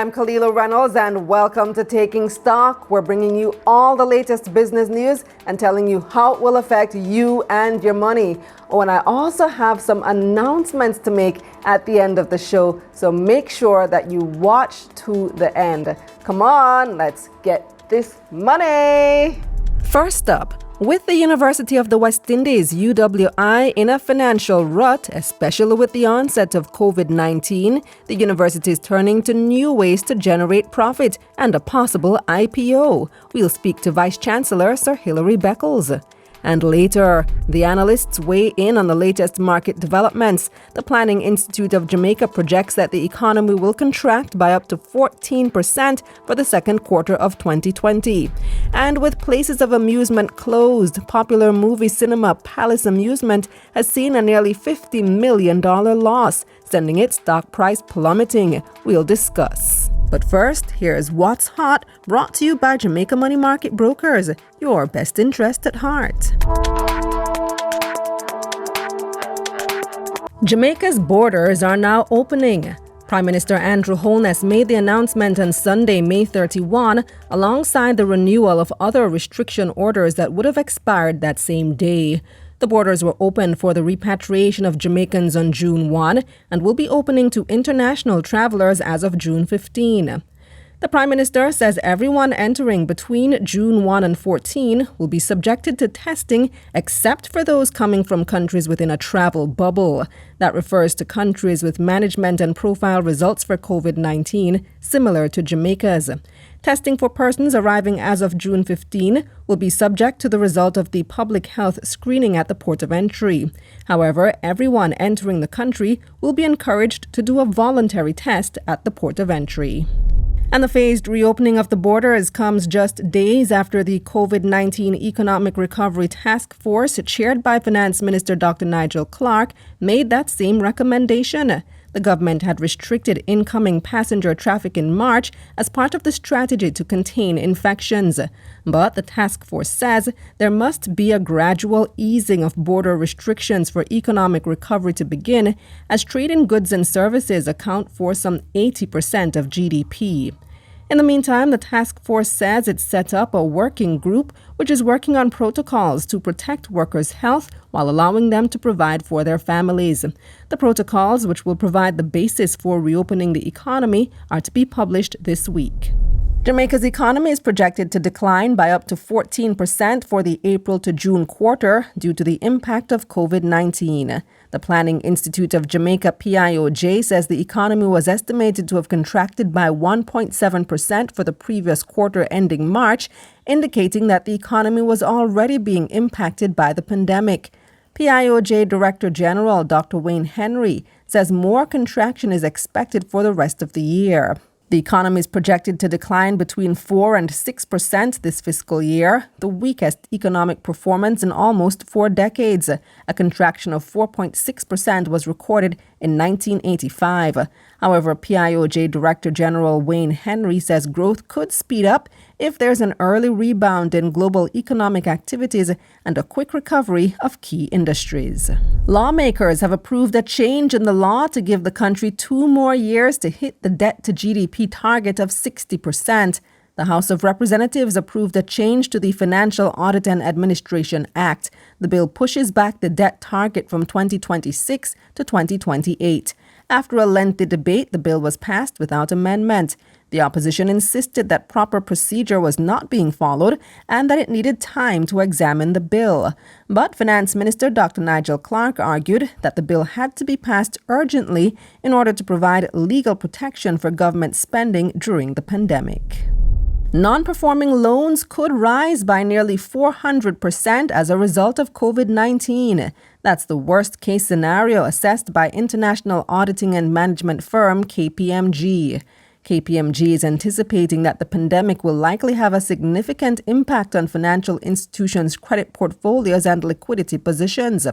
I'm Kalila Reynolds and welcome to Taking Stock. We're bringing you all the latest business news and telling you how it will affect you and your money. Oh, and I also have some announcements to make at the end of the show, so make sure that you watch to the end. Come on, let's get this money. First up, with the University of the West Indies, UWI, in a financial rut, especially with the onset of COVID-19, the university is turning to new ways to generate profit and a possible IPO. We'll speak to Vice-Chancellor Sir Hilary Beckles. And later, the analysts weigh in on the latest market developments. The Planning Institute of Jamaica projects that the economy will contract by up to 14% for the second quarter of 2020. And with places of amusement closed, popular movie cinema Palace Amusement has seen a nearly $50 million loss, sending its stock price plummeting. We'll discuss. But first, here's What's Hot, brought to you by Jamaica Money Market Brokers, your best interest at heart. Jamaica's borders are now opening. Prime Minister Andrew Holness made the announcement on Sunday, May 31, alongside the renewal of other restriction orders that would have expired that same day. The borders were opened for the repatriation of Jamaicans on June 1 and will be opening to international travelers as of June 15. The Prime Minister says everyone entering between June 1 and 14 will be subjected to testing except for those coming from countries within a travel bubble. That refers to countries with management and profile results for COVID-19 similar to Jamaica's. Testing for persons arriving as of June 15 will be subject to the result of the public health screening at the port of entry. However, everyone entering the country will be encouraged to do a voluntary test at the port of entry. And the phased reopening of the borders comes just days after the COVID-19 Economic Recovery Task Force, chaired by Finance Minister Dr. Nigel Clark, made that same recommendation. The government had restricted incoming passenger traffic in March as part of the strategy to contain infections. But the task force says there must be a gradual easing of border restrictions for economic recovery to begin, as trade in goods and services account for some 80% of GDP. In the meantime, the task force says it set up a working group which is working on protocols to protect workers' health while allowing them to provide for their families. The protocols, which will provide the basis for reopening the economy, are to be published this week. Jamaica's economy is projected to decline by up to 14% for the April to June quarter due to the impact of COVID-19. The Planning Institute of Jamaica, PIOJ, says the economy was estimated to have contracted by 1.7% for the previous quarter ending March, indicating that the economy was already being impacted by the pandemic. PIOJ Director General Dr. Wayne Henry says more contraction is expected for the rest of the year. The economy is projected to decline between 4 and 6% this fiscal year, the weakest economic performance in almost 4 decades. A contraction of 4.6% was recorded in 1985. However, PIOJ Director General Wayne Henry says growth could speed up if there's an early rebound in global economic activities and a quick recovery of key industries. Lawmakers have approved a change in the law to give the country 2 more years to hit the debt-to-GDP target of 60%. The House of Representatives approved a change to the Financial Audit and Administration Act. The bill pushes back the debt target from 2026 to 2028. After a lengthy debate, the bill was passed without amendment. The opposition insisted that proper procedure was not being followed and that it needed time to examine the bill. But Finance Minister Dr. Nigel Clark argued that the bill had to be passed urgently in order to provide legal protection for government spending during the pandemic. Non-performing loans could rise by nearly 400% as a result of COVID-19. That's the worst-case scenario assessed by international auditing and management firm KPMG. KPMG is anticipating that the pandemic will likely have a significant impact on financial institutions' credit portfolios and liquidity positions.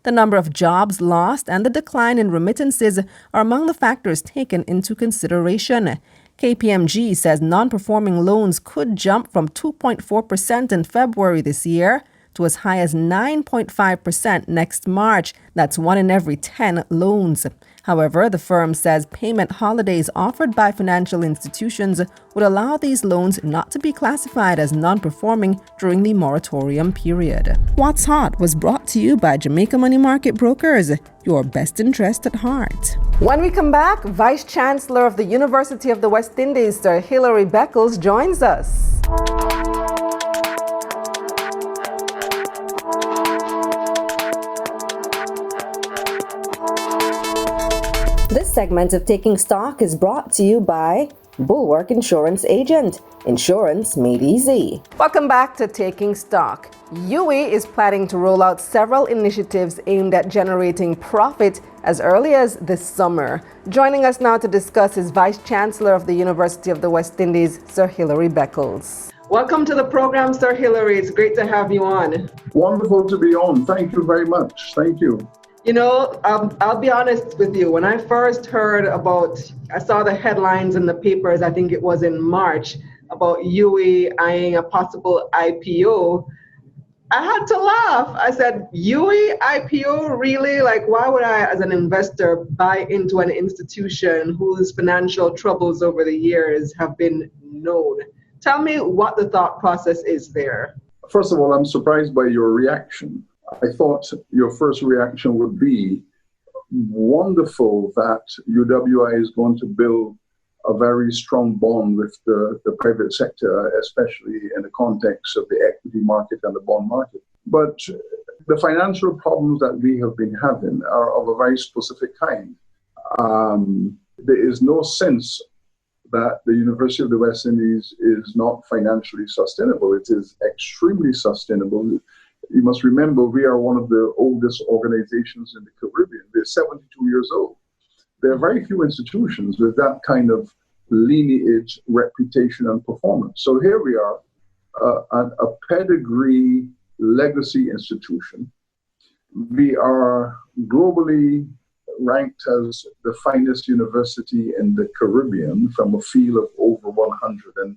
The number of jobs lost and the decline in remittances are among the factors taken into consideration. KPMG says non-performing loans could jump from 2.4% in February this year to as high as 9.5% next March. That's 1 in every 10 loans. However, the firm says payment holidays offered by financial institutions would allow these loans not to be classified as non-performing during the moratorium period. What's Hot was brought to you by Jamaica Money Market Brokers, your best interest at heart. When we come back, Vice-Chancellor of the University of the West Indies, Sir Hilary Beckles, joins us. This segment of Taking Stock is brought to you by Bulwark Insurance Agent. Insurance made easy. Welcome back to Taking Stock. UWI is planning to roll out several initiatives aimed at generating profit as early as this summer. Joining us now to discuss is Vice-Chancellor of the University of the West Indies, Sir Hilary Beckles. Welcome to the program, Sir Hilary. It's great to have you on. Wonderful to be on. Thank you very much. Thank you. You know, I'll be honest with you. When I first heard I saw the headlines in the papers, I think it was in March, about UWI eyeing a possible IPO, I had to laugh. I said, UWI IPO, really? Like, why would I, as an investor, buy into an institution whose financial troubles over the years have been known? Tell me what the thought process is there. First of all, I'm surprised by your reaction. I thought your first reaction would be wonderful that UWI is going to build a very strong bond with the private sector, especially in the context of the equity market and the bond market. But the financial problems that we have been having are of a very specific kind. There is no sense that the University of the West Indies is not financially sustainable. It is extremely sustainable. You must remember, we are one of the oldest organizations in the Caribbean. We're 72 years old. There are very few institutions with that kind of lineage, reputation, and performance. So here we are, a pedigree legacy institution. We are globally ranked as the finest university in the Caribbean from a field of over 100.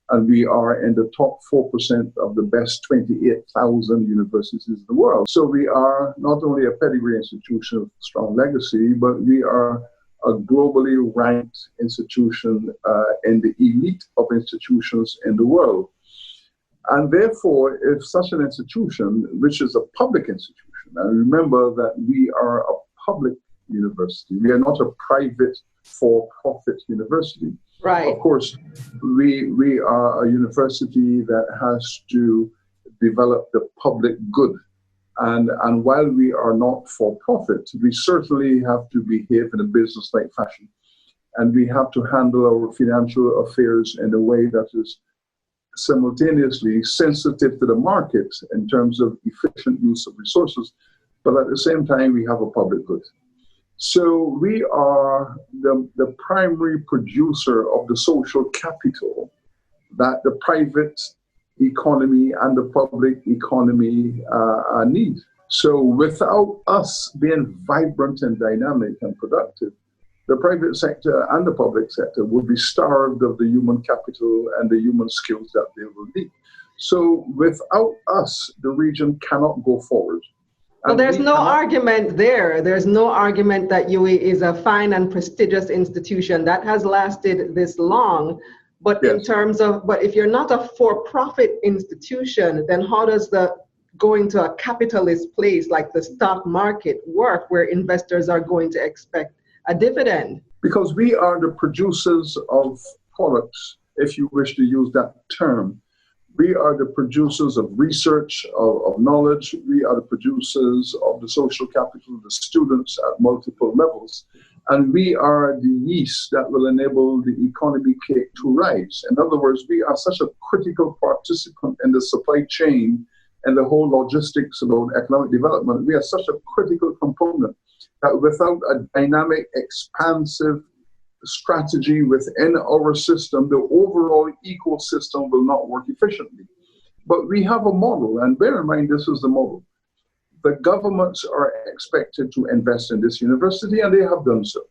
And we are in the top 4% of the best 28,000 universities in the world. So we are not only a pedigree institution of strong legacy, but we are a globally ranked institution in the elite of institutions in the world. And therefore, if such an institution, which is a public institution, and remember that we are a public university, we are not a private for-profit university. Right. Of course, we are a university that has to develop the public good. And while we are not for profit, we certainly have to behave in a business-like fashion. And we have to handle our financial affairs in a way that is simultaneously sensitive to the market in terms of efficient use of resources, but at the same time, we have a public good. So we are the primary producer of the social capital that the private economy and the public economy need. So without us being vibrant and dynamic and productive, the private sector and the public sector would be starved of the human capital and the human skills that they will need. So without us, the region cannot go forward. Well, there's no argument there. There's no argument that UWI is a fine and prestigious institution that has lasted this long. But yes. In terms of, but if you're not a for-profit institution, then how does the going to a capitalist place like the stock market work, where investors are going to expect a dividend? Because we are the producers of products, if you wish to use that term. We are the producers of research, of knowledge. We are the producers of the social capital, the students at multiple levels. And we are the yeast that will enable the economy cake to rise. In other words, we are such a critical participant in the supply chain and the whole logistics about economic development. We are such a critical component that without a dynamic, expansive strategy within our system, the overall ecosystem will not work efficiently. But we have a model, and bear in mind, this is the model. The governments are expected to invest in this university, and they have done so.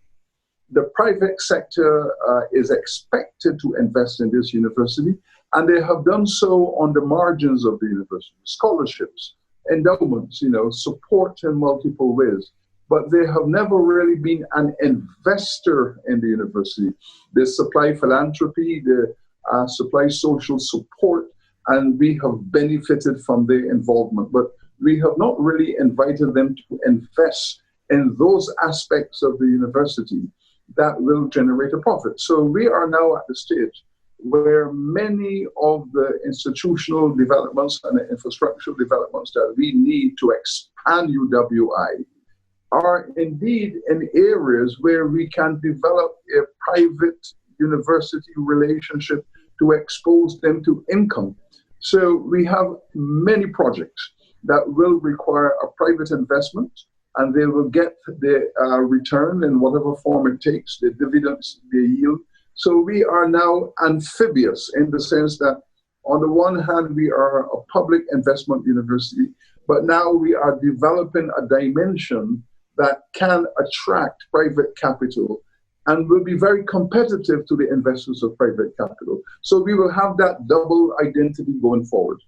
The private sector is expected to invest in this university, and they have done so on the margins of the university. Scholarships, endowments, support in multiple ways. But they have never really been an investor in the university. They supply philanthropy, they supply social support, and we have benefited from their involvement. But we have not really invited them to invest in those aspects of the university that will generate a profit. So we are now at the stage where many of the institutional developments and the infrastructural developments that we need to expand UWI are indeed in areas where we can develop a private university relationship to expose them to income. So we have many projects that will require a private investment, and they will get the return in whatever form it takes, the dividends they yield. So we are now amphibious in the sense that on the one hand, we are a public investment university, but now we are developing a dimension that can attract private capital and will be very competitive to the investors of private capital. So we will have that double identity going forward.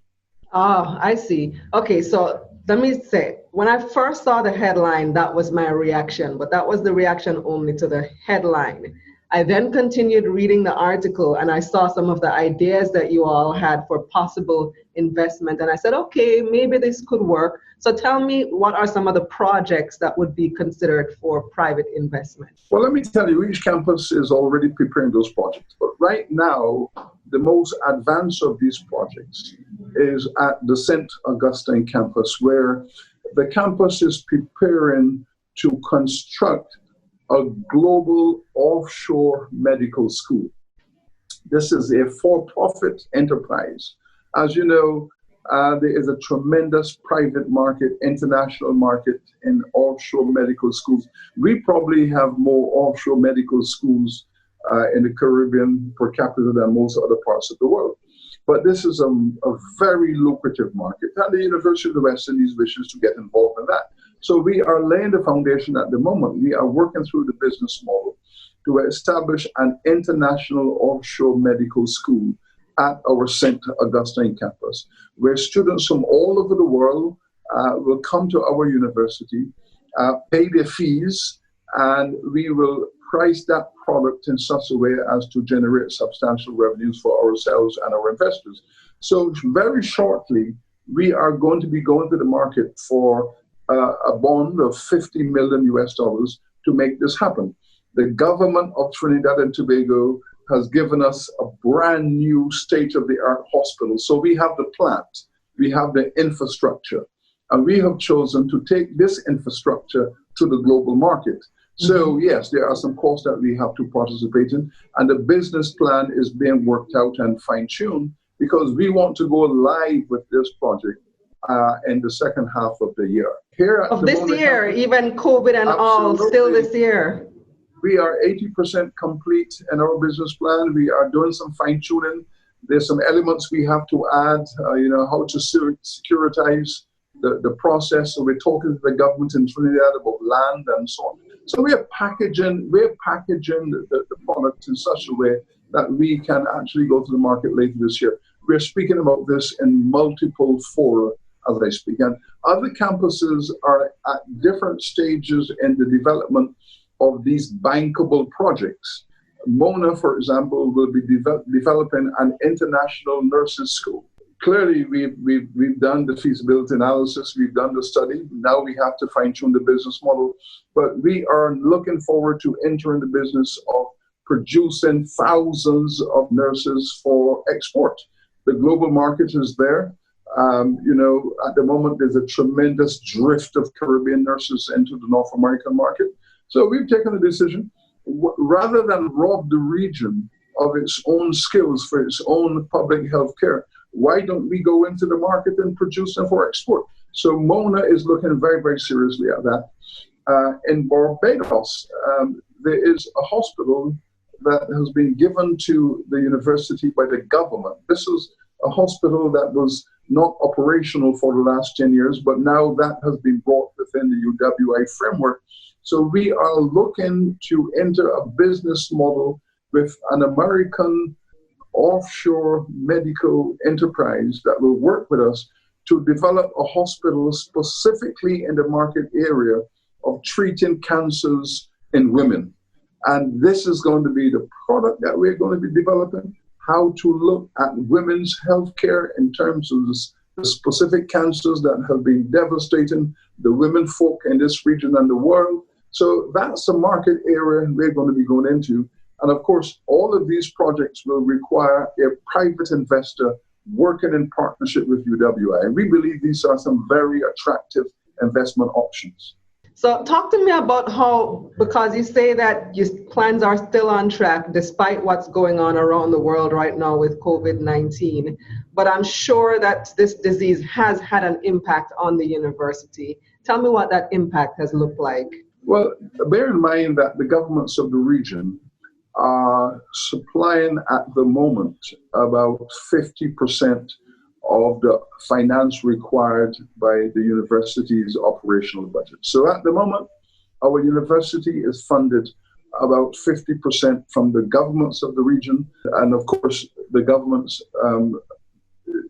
Oh, I see. Okay, so let me say, when I first saw the headline, that was my reaction, but that was the reaction only to the headline. I then continued reading the article and I saw some of the ideas that you all had for possible investment. And I said, okay, maybe this could work. So tell me, what are some of the projects that would be considered for private investment? Well, let me tell you, each campus is already preparing those projects. But right now, the most advanced of these projects is at the St. Augustine campus, where the campus is preparing to construct a global offshore medical school. This is a for-profit enterprise. As you know, there is a tremendous private market, international market in offshore medical schools. We probably have more offshore medical schools in the Caribbean per capita than most other parts of the world. But this is a very lucrative market, and the University of the West Indies wishes to get involved in that. So we are laying the foundation at the moment. We are working through the business model to establish an international offshore medical school at our St. Augustine campus, where students from all over the world will come to our university, pay their fees, and we will price that product in such a way as to generate substantial revenues for ourselves and our investors. So very shortly, we are going to be going to the market for a bond of $50 million to make this happen. The government of Trinidad and Tobago has given us a brand new state-of-the-art hospital. So we have the plant, we have the infrastructure, and we have chosen to take this infrastructure to the global market. So yes, there are some costs that we have to participate in, and the business plan is being worked out and fine-tuned because we want to go live with this project in the second half of the year. Even COVID and all, still this year. We are 80% complete in our business plan. We are doing some fine-tuning. There's some elements we have to add, how to securitize the process. So we're talking to the government in Trinidad about land and so on. So we're packaging the product in such a way that we can actually go to the market later this year. We're speaking about this in multiple fora as I speak. And other campuses are at different stages in the development of these bankable projects. Mona, for example, will be developing an international nurses school. Clearly, we've done the feasibility analysis, we've done the study. Now we have to fine-tune the business model. But we are looking forward to entering the business of producing thousands of nurses for export. The global market is there. At the moment, there's a tremendous drift of Caribbean nurses into the North American market. So we've taken a decision, rather than rob the region of its own skills for its own public health care, why don't we go into the market and produce them for export? So Mona is looking very, very seriously at that. In Barbados, there is a hospital that has been given to the university by the government. This is a hospital that was not operational for the last 10 years, but now that has been brought within the UWI framework. So we are looking to enter a business model with an American offshore medical enterprise that will work with us to develop a hospital specifically in the market area of treating cancers in women. And this is going to be the product that we're going to be developing, how to look at women's healthcare in terms of the specific cancers that have been devastating the women folk in this region and the world. So that's the market area we're going to be going into. And of course, all of these projects will require a private investor working in partnership with UWI. And we believe these are some very attractive investment options. So talk to me about how, because you say that your plans are still on track despite what's going on around the world right now with COVID-19, but I'm sure that this disease has had an impact on the university. Tell me what that impact has looked like. Well, bear in mind that the governments of the region are supplying at the moment about 50% of the finance required by the university's operational budget. So at the moment, our university is funded about 50% from the governments of the region. And of course, the governments,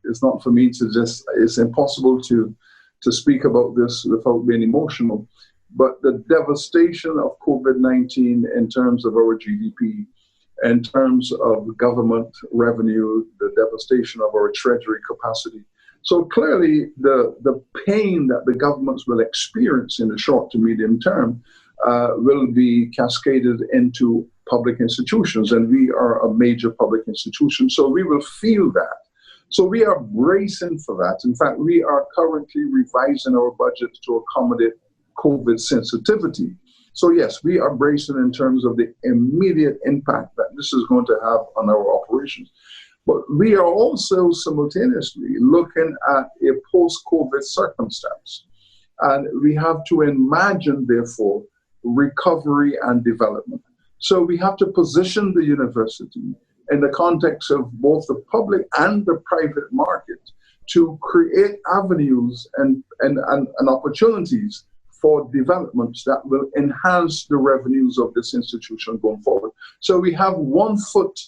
it's not for me to it's impossible to speak about this without being emotional. But the devastation of COVID-19 in terms of our GDP, in terms of government revenue, the devastation of our treasury capacity. So clearly, the pain that the governments will experience in the short to medium term will be cascaded into public institutions, and we are a major public institution, so we will feel that. So we are bracing for that. In fact, we are currently revising our budget to accommodate COVID sensitivity. So yes, we are bracing in terms of the immediate impact that this is going to have on our operations. But we are also simultaneously looking at a post-COVID circumstance. And we have to imagine, therefore, recovery and development. So we have to position the university in the context of both the public and the private market to create avenues and opportunities for developments that will enhance the revenues of this institution going forward. So we have one foot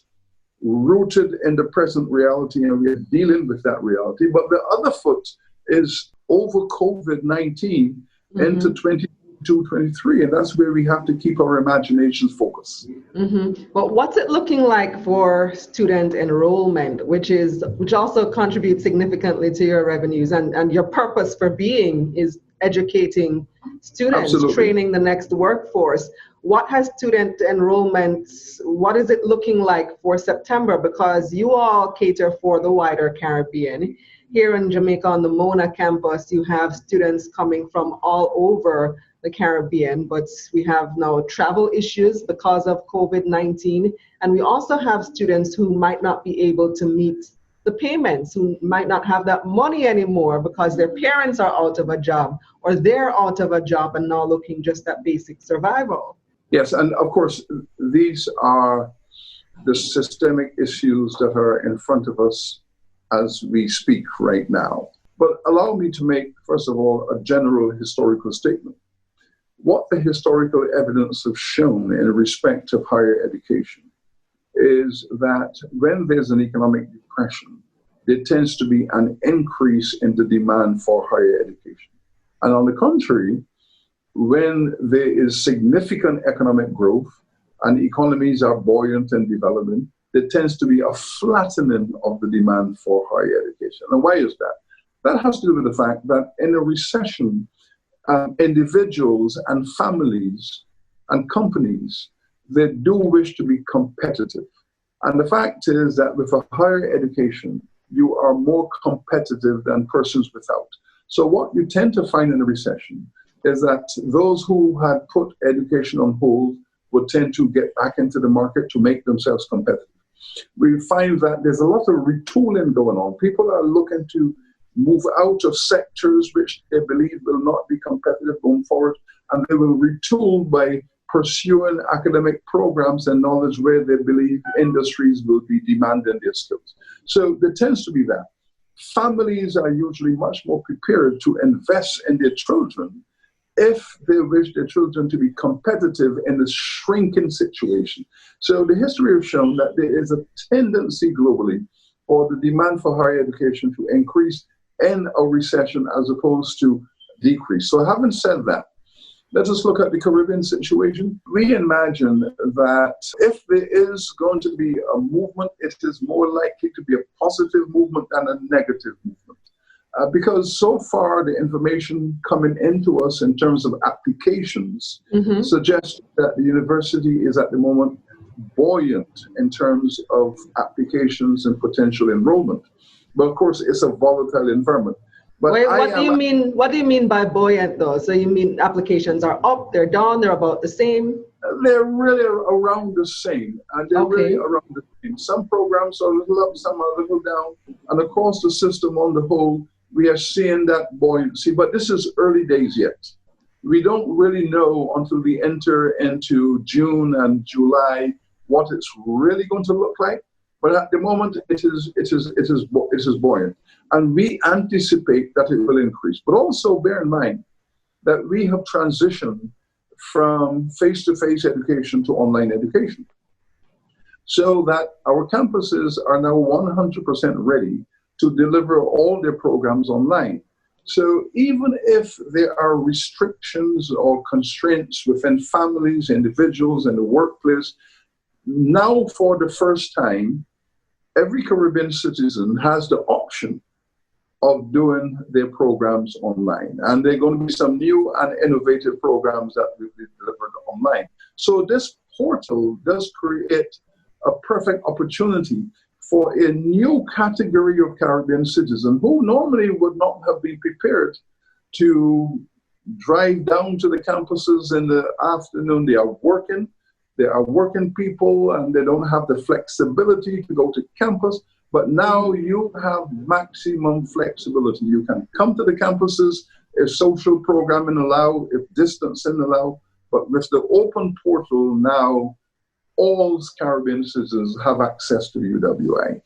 rooted in the present reality, and we are dealing with that reality. But the other foot is over COVID-19 into 22-23, and that's where we have to keep our imaginations focused. But what's it looking like for student enrollment, which also contributes significantly to your revenues, and your purpose for being is educating students, Absolutely. Training the next workforce. What has student enrollment, what is it looking like for September? Because you all cater for the wider Caribbean. Here in Jamaica on the Mona campus, you have students coming from all over the Caribbean, but we have now travel issues because of COVID-19. And we also have students who might not be able to meet the payments, who might not have that money anymore because their parents are out of a job or they're out of a job and now looking just at basic survival. Yes, and of course, these are the systemic issues that are in front of us as we speak right now. But allow me to make, first of all, a general historical statement. What the historical evidence has shown in respect of higher education is that when there's an economic depression, there tends to be an increase in the demand for higher education. And on the contrary, when there is significant economic growth and economies are buoyant and developing, there tends to be a flattening of the demand for higher education. And why is that? That has to do with the fact that in a recession, individuals and families and companies, they do wish to be competitive. And the fact is that with a higher education, you are more competitive than persons without. So what you tend to find in a recession is that those who had put education on hold would tend to get back into the market to make themselves competitive. We find that there's a lot of retooling going on. People are looking to move out of sectors which they believe will not be competitive going forward, and they will retool by pursuing academic programs and knowledge where they believe industries will be demanding their skills. So there tends to be that. Families are usually much more prepared to invest in their children if they wish their children to be competitive in a shrinking situation. So the history has shown that there is a tendency globally for the demand for higher education to increase in a recession as opposed to decrease. So having said that, let us look at the Caribbean situation. We imagine that if there is going to be a movement, it is more likely to be a positive movement than a negative movement. Because so far the information coming into us in terms of applications suggests that the university is at the moment buoyant in terms of applications and potential enrollment. But of course, it's a volatile environment. But wait, what do you mean by buoyant though? So you mean applications are up, they're down, they're about the same? They're really around the same. And they're really around the same. Some programs are a little up, some are a little down. And across the system on the whole, we are seeing that buoyancy. But this is early days yet. We don't really know until we enter into June and July what it's really going to look like. But at the moment, it is buoyant. And we anticipate that it will increase. But also bear in mind that we have transitioned from face-to-face education to online education. So that our campuses are now 100% ready to deliver all their programs online. So even if there are restrictions or constraints within families, individuals, and the workplace, now for the first time, every Caribbean citizen has the option of doing their programs online. And there are going to be some new and innovative programs that will be delivered online. So this portal does create a perfect opportunity for a new category of Caribbean citizens who normally would not have been prepared to drive down to the campuses in the afternoon. They are working people, and they don't have the flexibility to go to campus. But now you have maximum flexibility. You can come to the campuses if social programming allow, if distancing allow. But with the open portal now, all Caribbean citizens have access to UWI.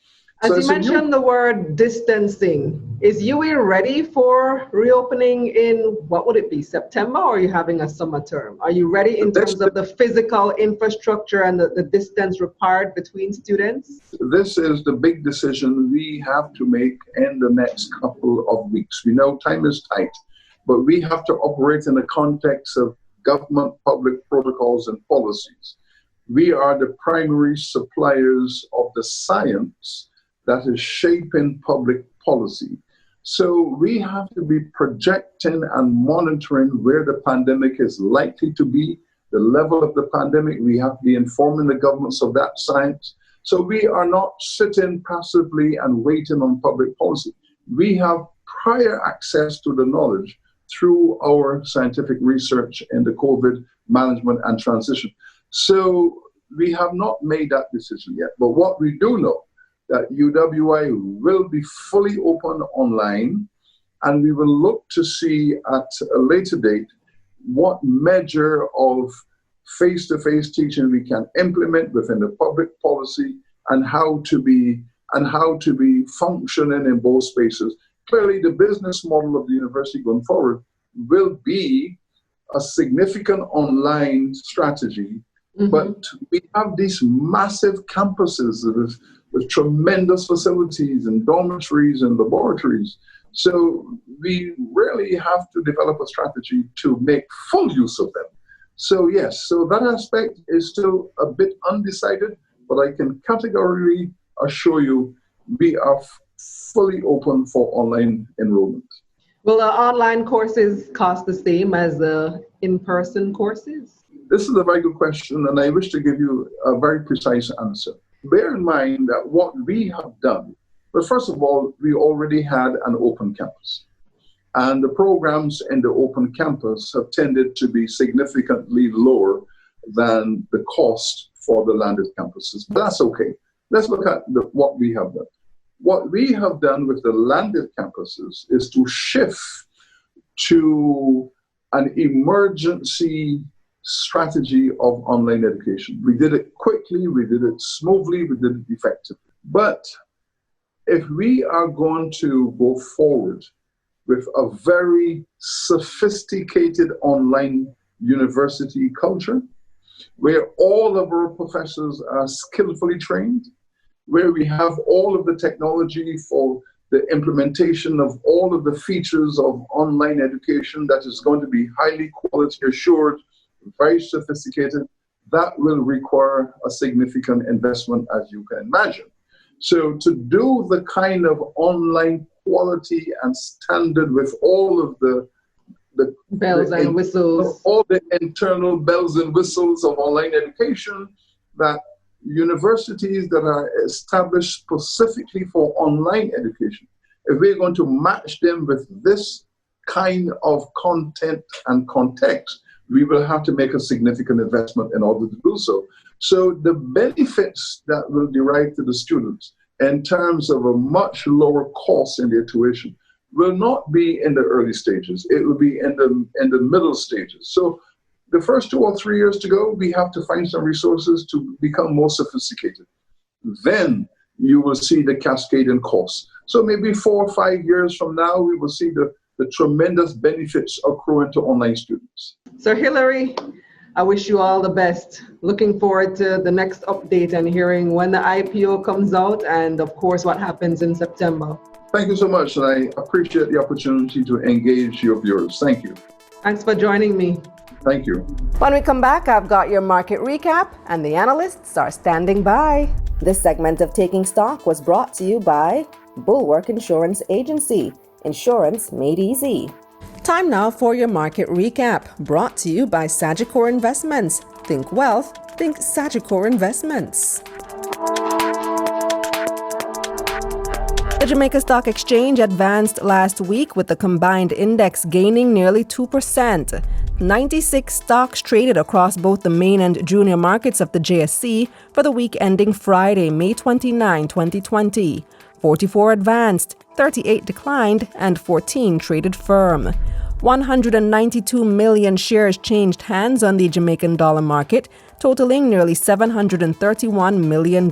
As you mentioned the word distancing, is UWI ready for reopening in, what would it be, September, or are you having a summer term? Are you ready in terms of the physical infrastructure and the distance required between students? This is the big decision we have to make in the next couple of weeks. We know time is tight, but we have to operate in the context of government public protocols and policies. We are the primary suppliers of the science that is shaping public policy. So we have to be projecting and monitoring where the pandemic is likely to be, the level of the pandemic. We have to be informing the governments of that science. So we are not sitting passively and waiting on public policy. We have prior access to the knowledge through our scientific research in the COVID management and transition. So we have not made that decision yet. But what we do know, that UWI will be fully open online, and we will look to see at a later date what measure of face-to-face teaching we can implement within the public policy and how to be functioning in both spaces. Clearly, the business model of the university going forward will be a significant online strategy, but we have these massive campuses with tremendous facilities and dormitories and laboratories. So we really have to develop a strategy to make full use of them. So yes, so that aspect is still a bit undecided, but I can categorically assure you we are fully open for online enrollment. Will the online courses cost the same as the in-person courses? This is a very good question, and I wish to give you a very precise answer. Bear in mind that what we have done, well, first of all, we already had an open campus. And the programs in the open campus have tended to be significantly lower than the cost for the landed campuses. But that's okay. Let's look at what we have done. What we have done with the landed campuses is to shift to an emergency strategy of online education. We did it quickly, we did it smoothly, we did it effectively. But if we are going to go forward with a very sophisticated online university culture, where all of our professors are skillfully trained, where we have all of the technology for the implementation of all of the features of online education that is going to be highly quality assured, very sophisticated, that will require a significant investment, as you can imagine. So to do the kind of online quality and standard with all of the bells and whistles, all the internal bells and whistles of online education, that universities that are established specifically for online education, if we're going to match them with this kind of content and context, we will have to make a significant investment in order to do so. So the benefits that will derive to the students in terms of a much lower cost in their tuition will not be in the early stages. It will be in the middle stages. So the first 2 or 3 years to go, we have to find some resources to become more sophisticated. Then you will see the cascade in costs. So maybe 4 or 5 years from now, we will see the tremendous benefits accruing to online students. Sir Hilary, I wish you all the best. Looking forward to the next update and hearing when the IPO comes out and, of course, what happens in September. Thank you so much, and I appreciate the opportunity to engage your viewers. Thank you. Thanks for joining me. Thank you. When we come back, I've got your market recap, and the analysts are standing by. This segment of Taking Stock was brought to you by Bulwark Insurance Agency. Insurance made easy. Time now for your market recap, brought to you by Sagicor Investments. Think wealth, think Sagicor Investments. The Jamaica Stock Exchange advanced last week with the combined index gaining nearly 2%. 96 stocks traded across both the main and junior markets of the JSC for the week ending Friday, May 29, 2020. 44 advanced, 38 declined, and 14 traded firm. 192 million shares changed hands on the Jamaican dollar market, totaling nearly $731 million.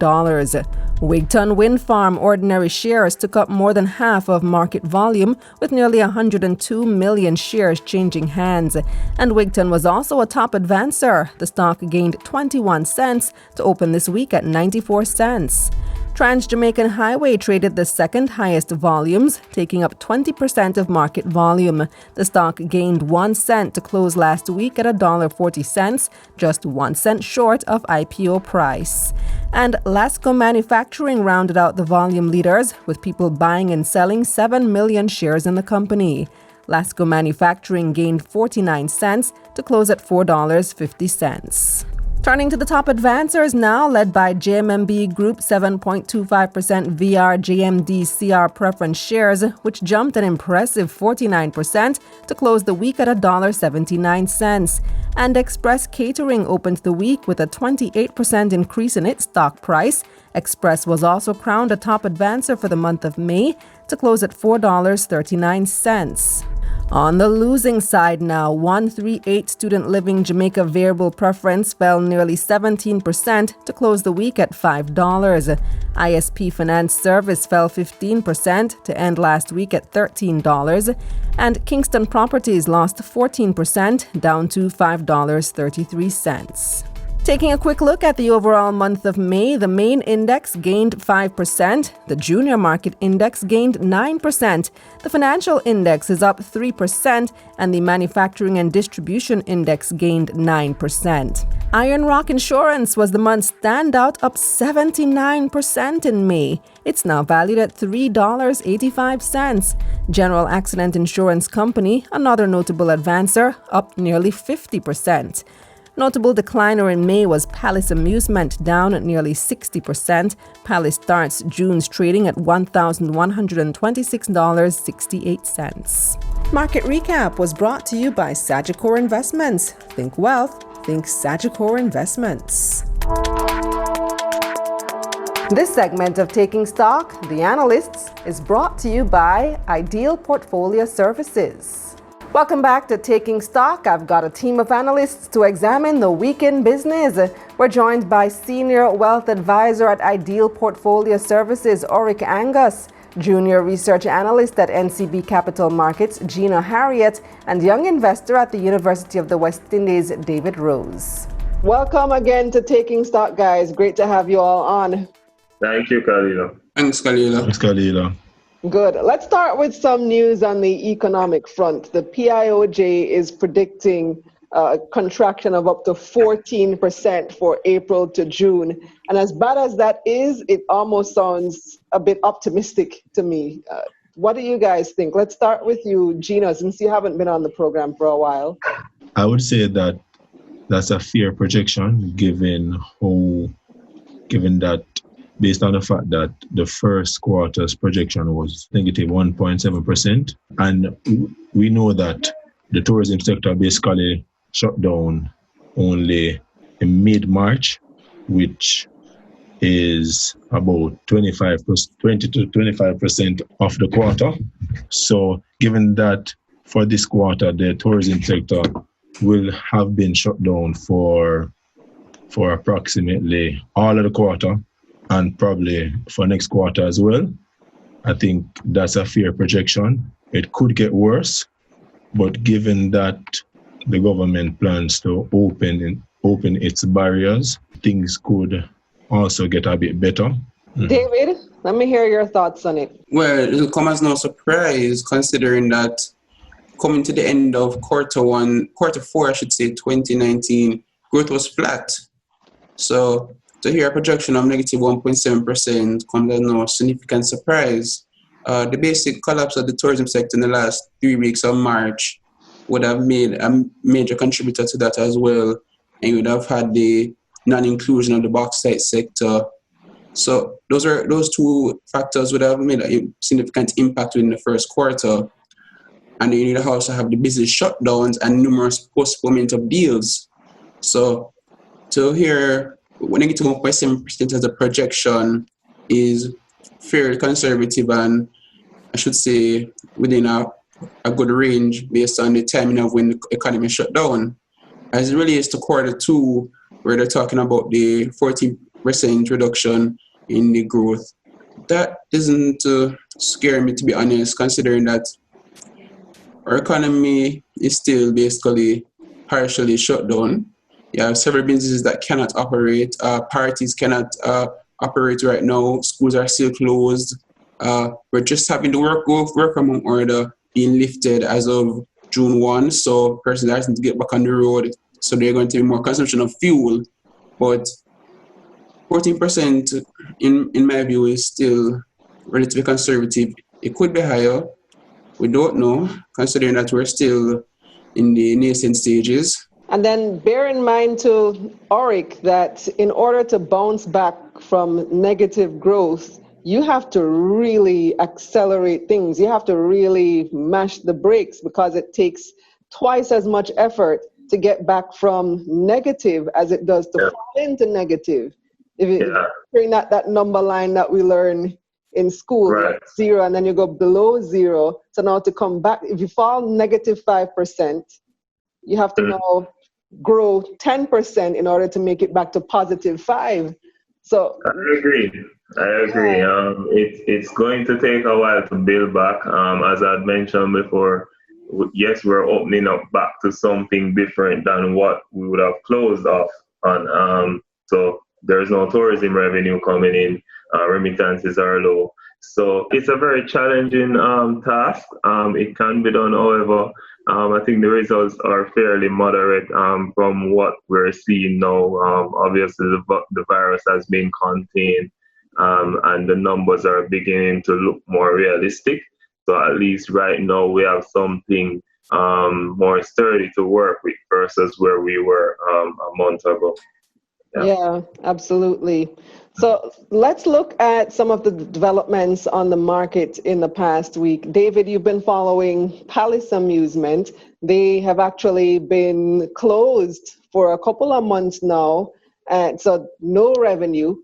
Wigton Wind Farm ordinary shares took up more than half of market volume, with nearly 102 million shares changing hands. And Wigton was also a top advancer. The stock gained 21 cents to open this week at 94 cents. Trans-Jamaican Highway traded the second highest volumes, taking up 20% of market volume. The stock gained 1 cent to close last week at $1.40, just 1 cent short of IPO price. And Lasco Manufacturing rounded out the volume leaders, with people buying and selling 7 million shares in the company. Lasco Manufacturing gained 49 cents to close at $4.50. Turning to the top advancers now, led by JMMB Group 7.25% VR JMD CR preference shares, which jumped an impressive 49% to close the week at $1.79. And Express Catering opened the week with a 28% increase in its stock price. Express was also crowned a top advancer for the month of May to close at $4.39. On the losing side now, 138 Student Living Jamaica Variable Preference fell nearly 17% to close the week at $5. ISP Finance Service fell 15% to end last week at $13. And Kingston Properties lost 14%, down to $5.33. Taking a quick look at the overall month of May, the main index gained 5%, the junior market index gained 9%, the financial index is up 3%, and the manufacturing and distribution index gained 9%. Iron Rock Insurance was the month's standout, up 79% in May. It's now valued at $3.85. General Accident Insurance Company, another notable advancer, up nearly 50%. Notable decliner in May was Palace Amusement, down at nearly 60%. Palace starts June's trading at $1,126.68. Market Recap was brought to you by Sagicor Investments. Think wealth, think Sagicor Investments. This segment of Taking Stock, The Analysts, is brought to you by Ideal Portfolio Services. Welcome back to Taking Stock. I've got a team of analysts to examine the week in business. We're joined by Senior Wealth Advisor at Ideal Portfolio Services, Orick Angus, Junior Research Analyst at NCB Capital Markets, Gino Harriott, and Young Investor at the University of the West Indies, David Rose. Welcome again to Taking Stock, guys. Great to have you all on. Thank you, Kalila. Thanks, Kalila. Thanks, Kalila. Good. Let's start with some news on the economic front. The PIOJ is predicting a contraction of up to 14% for April to June. And as bad as that is, it almost sounds a bit optimistic to me. What do you guys think? Let's start with you, Gino, since you haven't been on the program for a while. I would say that that's a fair projection, given that based on the fact that the first quarter's projection was negative 1.7%. And we know that the tourism sector basically shut down only in mid-March, which is about 20 to 25% of the quarter. So given that for this quarter, the tourism sector will have been shut down for approximately all of the quarter, and probably for next quarter as well. I think that's a fair projection. It could get worse, but given that the government plans to open its barriers, things could also get a bit better. David, let me hear your thoughts on it. Well, it'll come as no surprise, considering that coming to the end of quarter four, 2019, growth was flat. So to hear a projection of negative 1.7% comes as no significant surprise. The basic collapse of the tourism sector in the last 3 weeks of March would have made a major contributor to that as well, and you would have had the non-inclusion of the bauxite sector. So those two factors would have made a significant impact within the first quarter. And then you need to also have the business shutdowns and numerous postponement of deals. So to hear negative 1.7% as a projection is fairly conservative, and I should say within a good range based on the timing of when the economy shut down. As it relates to quarter two, where they're talking about the 14% reduction in the growth, that isn't scare me, to be honest, considering that our economy is still basically partially shut down. You have several businesses that cannot operate. Parties cannot operate right now. Schools are still closed. We're just having the work among order being lifted as of June 1. So persons are starting to get back on the road. So they're going to be more consumption of fuel. But 14% in my view is still relatively conservative. It could be higher. We don't know, considering that we're still in the nascent stages. And then bear in mind to Orick that in order to bounce back from negative growth, you have to really accelerate things. You have to really mash the brakes, because it takes twice as much effort to get back from negative as it does to fall into negative. If you bring that number line that we learn in school, right, 0, and then you go below 0. So now to come back, if you fall negative 5%, you have to now grow 10% in order to make it back to positive 5. So I agree. It's going to take a while to build back. As I mentioned before, yes, we're opening up back to something different than what we would have closed off on. So there's no tourism revenue coming in. Remittances are low. So it's a very challenging task. It can be done, however. I think the results are fairly moderate from what we're seeing now. Obviously, the virus has been contained, and the numbers are beginning to look more realistic. So at least right now we have something more sturdy to work with versus where we were a month ago. Yeah, absolutely. So let's look at some of the developments on the market in the past week. David, you've been following Palace Amusement. They have actually been closed for a couple of months now, and so no revenue.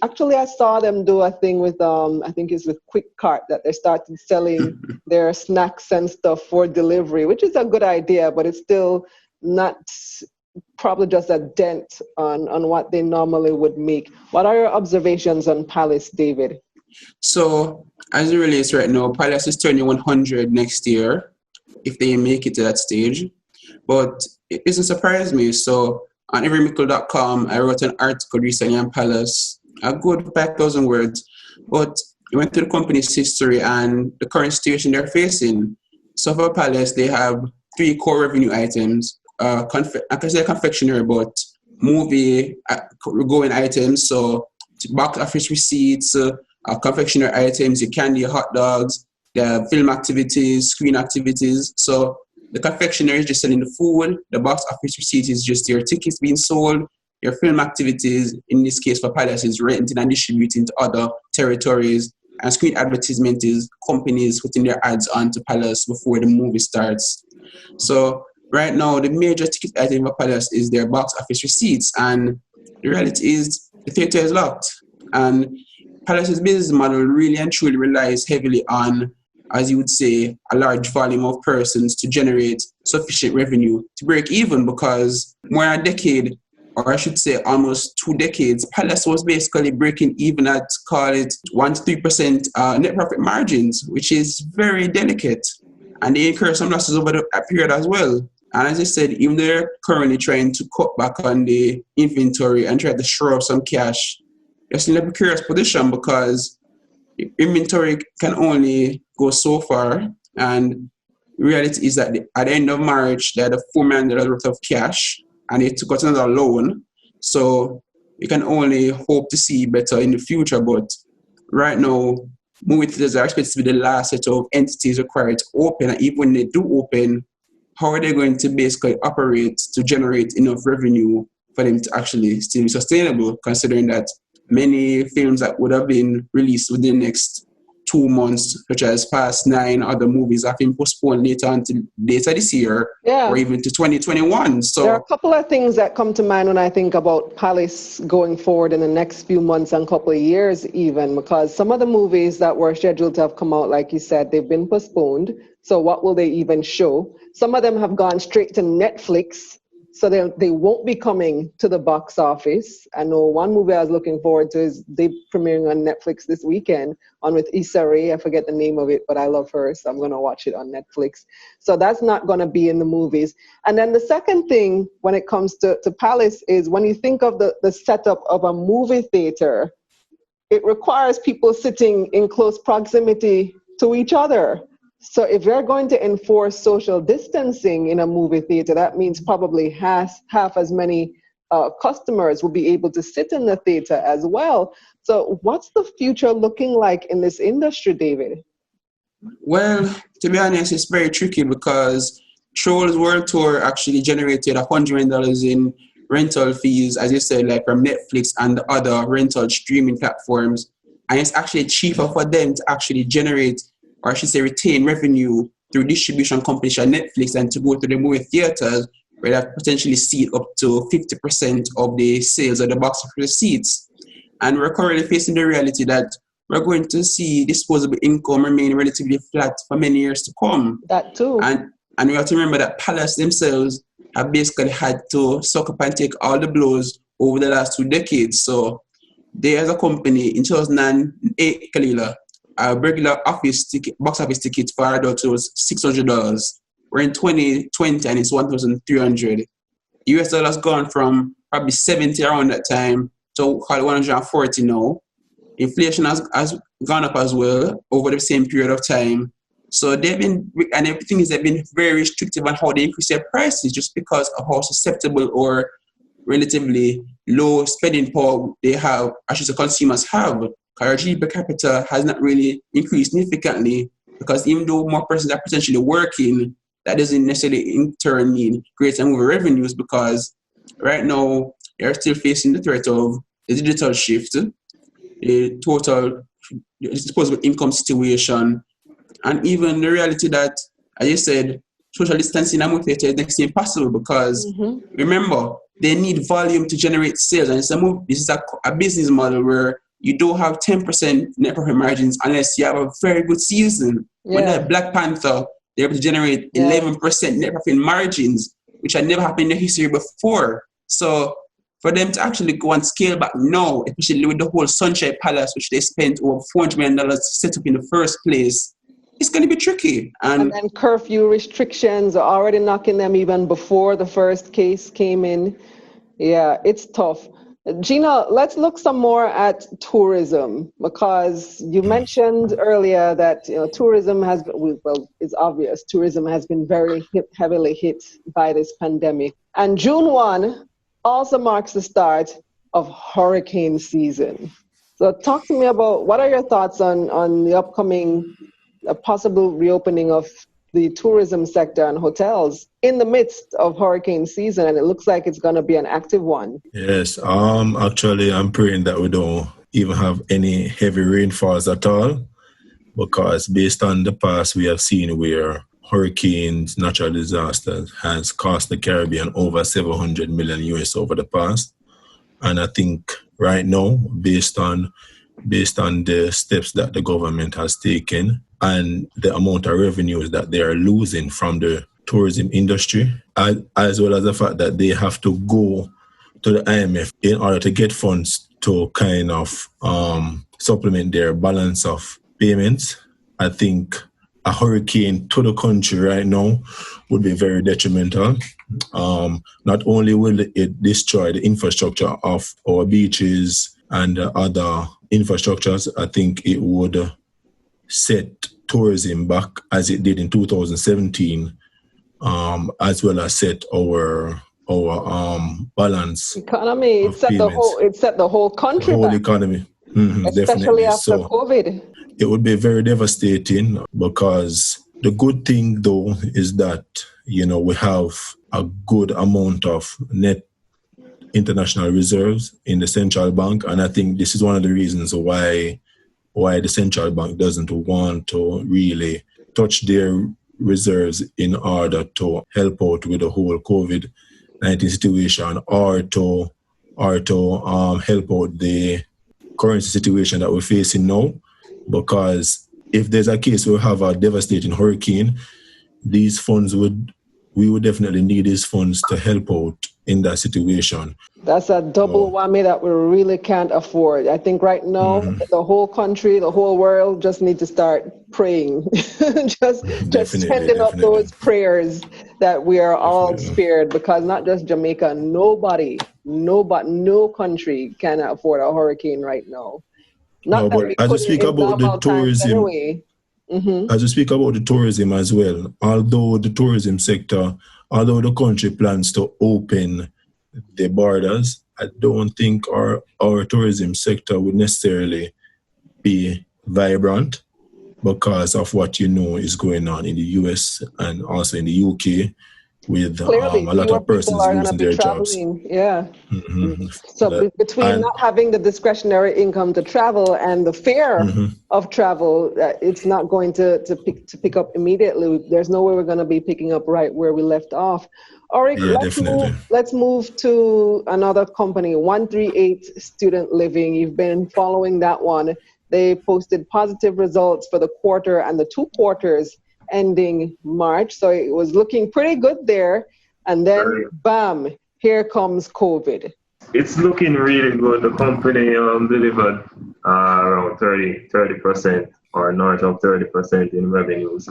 Actually, I saw them do a thing with, I think it's with Quick Cart, that they started selling their snacks and stuff for delivery, which is a good idea, but it's still not probably just a dent on what they normally would make. What are your observations on Palace, David? So as it relates right now, Palace is turning 100 next year, if they make it to that stage. But it doesn't surprise me. So on everymickle.com, I wrote an article recently on Palace, a good 5,000 words. But we went to the company's history and the current situation they're facing. So for Palace, they have 3 core revenue items. I can say confectionery, but movie going items. So box office receipts, confectionery items, your candy, your hot dogs, the film activities, screen activities. So the confectionery is just selling the food. The box office receipt is just your tickets being sold. Your film activities, in this case for Palace, is renting and distributing to other territories. And screen advertisement is companies putting their ads onto Palace before the movie starts. So right now, the major ticket item for Palace is their box office receipts. And the reality is the theater is locked. And Palace's business model really and truly relies heavily on, as you would say, a large volume of persons to generate sufficient revenue to break even, because more than a decade, or I should say almost 2 decades, Palace was basically breaking even at, call it 1 to 3% net profit margins, which is very delicate. And they incur some losses over that period as well. And as I said, even though they're currently trying to cut back on the inventory and try to shore up some cash, they're still in a precarious position because inventory can only go so far. And the reality is that at the end of March, they had $4 million worth of cash and they took out another loan. So we can only hope to see better in the future. But right now, movie theaters are expected to be the last set of entities required to open. And even when they do open, how are they going to basically operate to generate enough revenue for them to actually still be sustainable, considering that many films that would have been released within the next 2 months, such as Fast 9, other movies have been postponed later this year, or even to 2021. So there are a couple of things that come to mind when I think about Palace going forward in the next few months and couple of years even, because some of the movies that were scheduled to have come out, like you said, they've been postponed. So what will they even show? Some of them have gone straight to Netflix, so they won't be coming to the box office. I know one movie I was looking forward to is they premiering on Netflix this weekend, on with Issa Rae. I forget the name of it, but I love her, so I'm going to watch it on Netflix. So that's not going to be in the movies. And then the second thing when it comes to Palace is when you think of the setup of a movie theater, it requires people sitting in close proximity to each other. So if you're going to enforce social distancing in a movie theater, that means probably half as many customers will be able to sit in the theater as well. So what's the future looking like in this industry, David? Well, to be honest, it's very tricky because Trolls World Tour actually generated $100 million in rental fees, as you said, like from Netflix and the other rental streaming platforms. And it's actually cheaper for them to actually generate, or I should say retain revenue through distribution companies like Netflix and to go to the movie theaters where they potentially see up to 50% of the sales of the box office seats. And we're currently facing the reality that we're going to see disposable income remain relatively flat for many years to come. That too. And we have to remember that Palace themselves have basically had to suck up and take all the blows over the last 2 decades. So they as a company in 2008, Kalila, a regular box office ticket for adults was $600. We're in 2020 and it's $1,300. US dollars gone from probably 70 around that time to call it 140 now. Inflation has gone up as well over the same period of time. So they've been very restrictive on how they increase their prices just because of how susceptible or relatively low spending power they have, actually the consumers have. Our GDP per capita has not really increased significantly because even though more persons are potentially working, that doesn't necessarily in turn mean greater movie revenues because right now they're still facing the threat of the digital shift, the total disposable income situation, and even the reality that, as you said, social distancing in a movie theater is next to impossible because remember, they need volume to generate sales. And this is a business model where you don't have 10% net profit margins unless you have a very good season. Yeah. When that Black Panther, they're able to generate 11% net profit margins, which had never happened in the history before. So for them to actually go and scale back now, especially with the whole Sunshine Palace, which they spent over $400 million to set up in the first place, it's going to be tricky. And then curfew restrictions are already knocking them even before the first case came in. Yeah, it's tough. Gina, let's look some more at tourism, because you mentioned earlier that tourism has, well, it's obvious, tourism has been very heavily hit by this pandemic. And June 1 also marks the start of hurricane season. So talk to me about, what are your thoughts on the upcoming possible reopening of the tourism sector and hotels in the midst of hurricane season, and it looks like it's going to be an active one? Yes, actually, I'm praying that we don't even have any heavy rainfalls at all, because based on the past, we have seen where hurricanes, natural disasters has cost the Caribbean over $700 million US over the past. And I think right now, based on the steps that the government has taken and the amount of revenues that they are losing from the tourism industry, as well as the fact that they have to go to the IMF in order to get funds to kind of supplement their balance of payments, I think a hurricane to the country right now would be very detrimental. Not only will it destroy the infrastructure of our beaches and other infrastructures, I think it would set tourism back as it did in 2017, as well as set our balance economy. It set the whole country the whole back. Economy. Especially definitely. after COVID. It would be very devastating, because the good thing though is that, we have a good amount of net international reserves in the central bank. And I think this is one of the reasons why the central bank doesn't want to really touch their reserves in order to help out with the whole COVID-19 situation, or to help out the currency situation that we're facing now. Because if there's a case where we have a devastating hurricane, these funds we would definitely need these funds to help out in that situation. That's a double whammy that we really can't afford. I think right now, the whole country, the whole world just need to start praying, just sending up those prayers that we are all spared, because not just Jamaica, no country can afford a hurricane right now. As you speak about the tourism, anyway. As you speak about the tourism as well, although the country plans to open the borders, I don't think our tourism sector would necessarily be vibrant, because of what is going on in the US and also in the UK, with a lot of persons losing their jobs. Yeah. So between not having the discretionary income to travel and the fear of travel, it's not going to pick up immediately. There's no way we're going to be picking up right where we left off. Orick, let's move to another company, 138 Student Living. You've been following that one. They posted positive results for the quarter and the 2 quarters ending March. So it was looking pretty good there. And then, bam, here comes COVID. It's looking really good. The company delivered around 30% or north of 30% in revenues.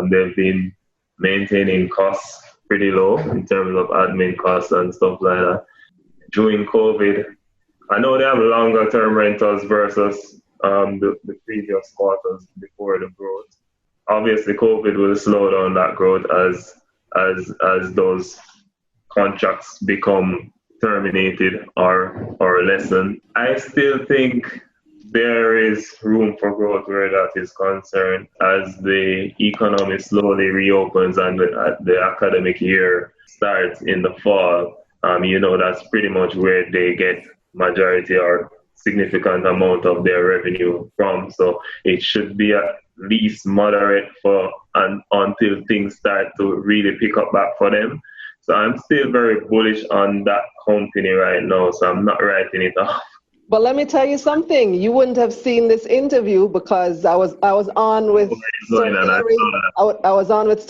They've been maintaining costs pretty low in terms of admin costs and stuff like that. During COVID, I know they have longer term rentals versus the previous quarters before the growth. Obviously, COVID will slow down that growth as those contracts become terminated or lessened. I still think there is room for growth where that is concerned as the economy slowly reopens and the academic year starts in the fall. That's pretty much where they get majority or significant amount of their revenue from. So it should be at least moderate until things start to really pick up back for them. So I'm still very bullish on that company right now. So I'm not writing it off. But let me tell you something. You wouldn't have seen this interview because I was on with Sir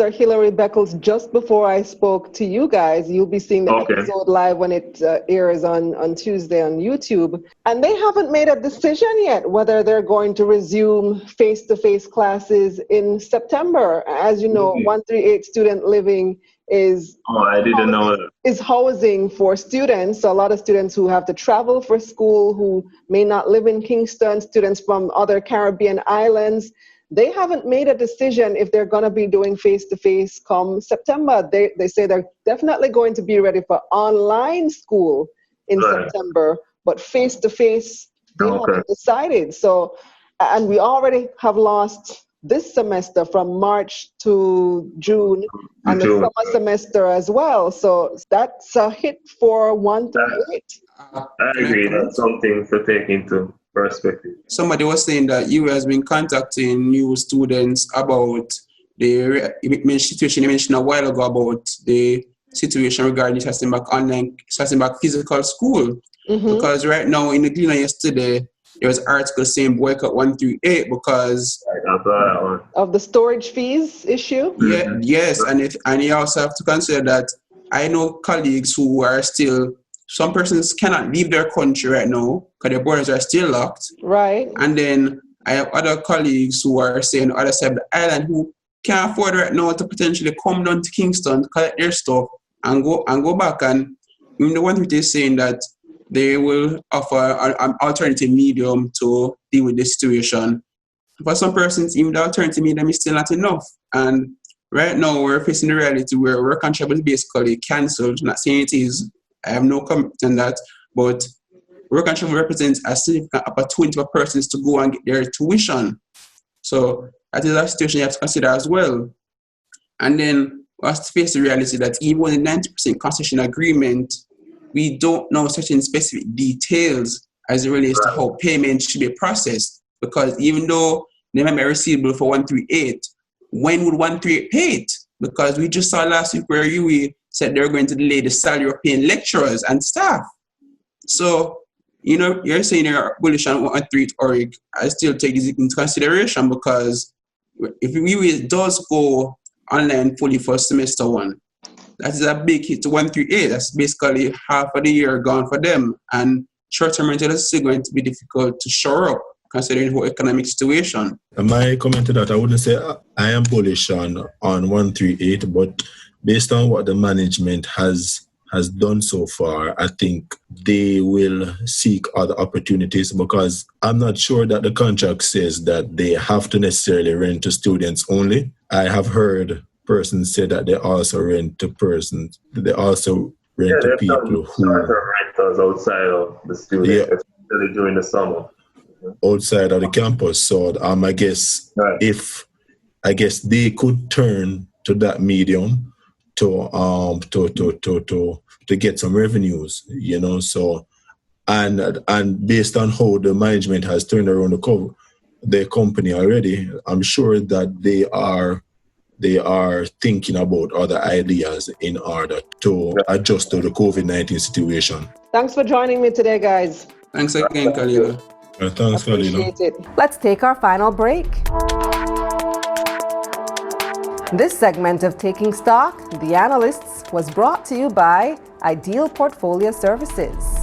Hilary Beckles just before I spoke to you guys. You'll be seeing the episode live when it airs on Tuesday on YouTube. And they haven't made a decision yet whether they're going to resume face-to-face classes in September. As you know, 138 Student Living is I didn't know that. Is housing for students. So a lot of students who have to travel for school, who may not live in Kingston, students from other Caribbean islands, they haven't made a decision if they're going to be doing face-to-face come September. They say they're definitely going to be ready for online school in September, but face-to-face, they haven't decided. So, and we already have lost this semester from March to June and the summer semester as well. So that's a hit for 1 through 8. I agree. That's something to take into perspective. Somebody was saying that you has been contacting new students about the situation you mentioned a while ago about the situation regarding starting back physical school. Because right now in the Gleaner yesterday, there was an article saying boycott 1 through 8 because of the storage fees issue. Yeah, yes, and you also have to consider that I know colleagues who are still, some persons cannot leave their country right now because their borders are still locked. Right. And then I have other colleagues who are saying on the other side of the island who can't afford right now to potentially come down to Kingston, collect their stuff, and go back. And even the one who is saying that they will offer an alternative medium to deal with this situation. For some persons, even the alternative medium is still not enough. And right now, we're facing the reality where work and travel is basically cancelled. Not saying it is. I have no comment on that. But work and travel represents a significant opportunity for persons to go and get their tuition. So that is a situation you have to consider as well. And then we have to face the reality that even with the 90% concession agreement, we don't know certain specific details as it relates to how payment should be processed. Because even though they might be receivable for 1 through 8, when would 1 through 8 pay it? Because we just saw last week where UE said they're going to delay the salary of paying lecturers and staff. So, you know, you're saying you're bullish on 1 through 8, Orick. I still take this into consideration because if UE does go online fully for semester 1, that is a big hit to 1 through 8. That's basically half of the year gone for them. And short-term rental is still going to be difficult to shore up, considering the whole economic situation. My comment to that, I wouldn't say I am bullish on 1 through 8, but based on what the management has done so far, I think they will seek other opportunities because I'm not sure that the contract says that they have to necessarily rent to students only. I have heard persons say that they also rent to persons. They also rent to people who rentals outside of the students, especially during the summer. Outside of the campus. So I guess they could turn to that medium to get some revenues, you know. So and based on how the management has turned around the company already, I'm sure that they are thinking about other ideas in order to adjust to the COVID-19 situation. Thanks for joining me today, guys. Thanks again, Kalila. Thanks, Kalila. Appreciate it. Let's take our final break. This segment of Taking Stock, The Analysts, was brought to you by Ideal Portfolio Services.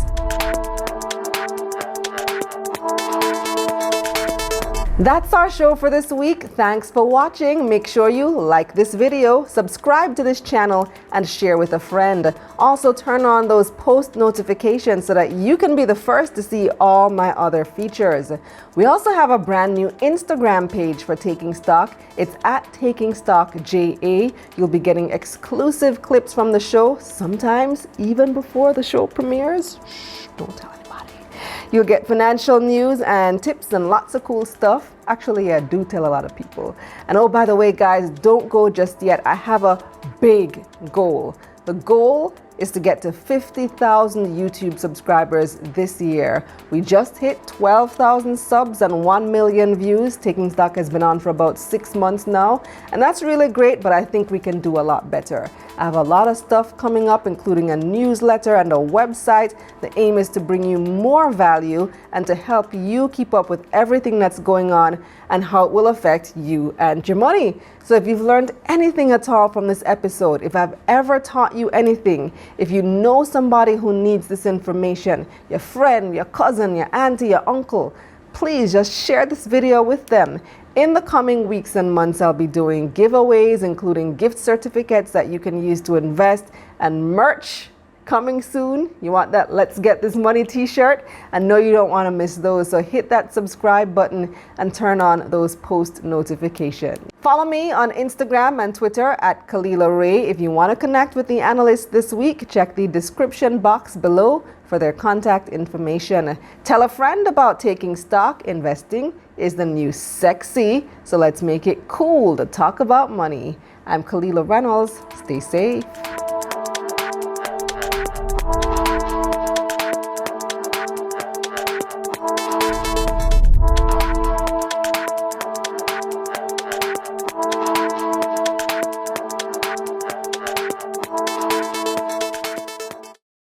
That's our show for this week. Thanks for watching. Make sure you like this video, subscribe to this channel, and share with a friend. Also, turn on those post notifications so that you can be the first to see all my other features. We also have a brand new Instagram page for Taking Stock. It's at Taking Stock JA. You'll be getting exclusive clips from the show, sometimes even before the show premieres. Shh, don't tell anybody. You'll get financial news and tips and lots of cool stuff. Actually, I do tell a lot of people. And oh, by the way, guys, don't go just yet. I have a big goal. The goal is to get to 50,000 YouTube subscribers this year. We just hit 12,000 subs and 1 million views. Taking Stock has been on for about 6 months now, and that's really great, but I think we can do a lot better. I have a lot of stuff coming up, including a newsletter and a website. The aim is to bring you more value and to help you keep up with everything that's going on and how it will affect you and your money. So if you've learned anything at all from this episode, if I've ever taught you anything, if you know somebody who needs this information, your friend, your cousin, your auntie, your uncle, please just share this video with them. In the coming weeks and months, I'll be doing giveaways, including gift certificates that you can use to invest, and merch coming soon. You want that Let's Get This Money t-shirt? I know you don't want to miss those, so hit that subscribe button and turn on those post notifications. Follow me on Instagram and Twitter at Kalila Ray. If you want to connect with the analyst this week, check the description box below for their contact information. Tell a friend about taking stock. Investing is the new sexy, so let's make it cool to talk about money. I'm Kalila Reynolds. Stay safe.